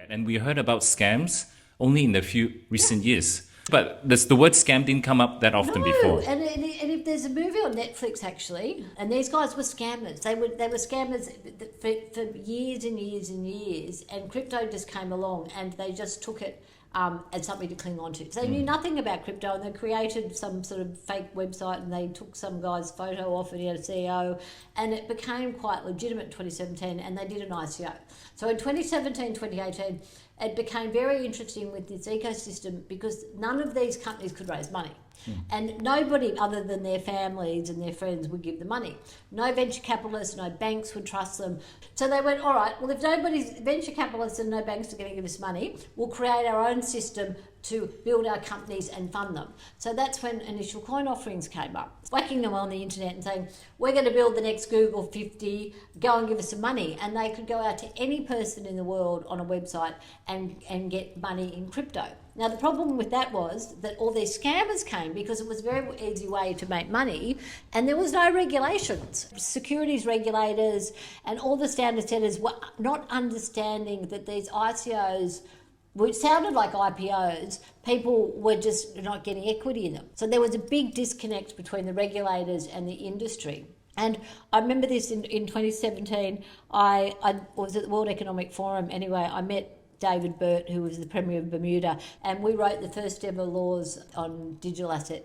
And we heard about scams only in the few recent years. But the word scam didn't come up that often before. And if there's a movie on Netflix actually, and these guys were scammers. They were scammers for years and years and years, and crypto just came along and they just took it as something to cling on to. So they knew nothing about crypto, and they created some sort of fake website, and they took some guy's photo off and he had a CEO, and it became quite legitimate in 2017, and they did an ICO. So in 2017, 2018, it became very interesting with this ecosystem because none of these companies could raise money. And nobody other than their families and their friends would give them money. No venture capitalists, no banks would trust them. So they went, all right, well, if nobody's venture capitalists and no banks are going to give us money, we'll create our own system to build our companies and fund them. So that's when initial coin offerings came up, whacking them on the internet and saying, we're going to build the next Google 50, go and give us some money. And they could go out to any person in the world on a website and get money in crypto. Now, the problem with that was that all these scammers came because it was a very easy way to make money and there was no regulations. Securities regulators and all the standard setters were not understanding that these ICOs, which sounded like IPOs, people were just not getting equity in them. So there was a big disconnect between the regulators and the industry. And I remember this in 2017, I was at the World Economic Forum anyway. I met David Burt, who was the Premier of Bermuda, and we wrote the first ever laws on digital asset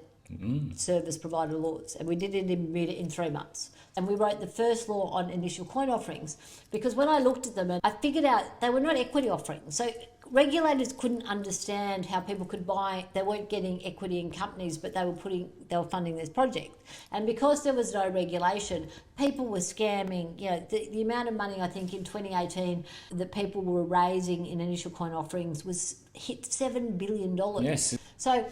service provider laws, and we did it in Bermuda in 3 months. And we wrote the first law on initial coin offerings because when I looked at them, I figured out they were not equity offerings. So regulators couldn't understand how people could buy. They weren't getting equity in companies, but they were funding this project. And because there was no regulation, people were scamming. You know, the amount of money I think in 2018 that people were raising in initial coin offerings was hit $7 billion. Yes. So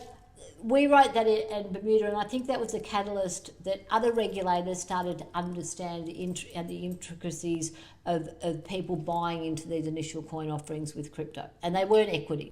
we wrote that in Bermuda, and I think that was a catalyst that other regulators started to understand the intricacies of people buying into these initial coin offerings with crypto, and they weren't equity.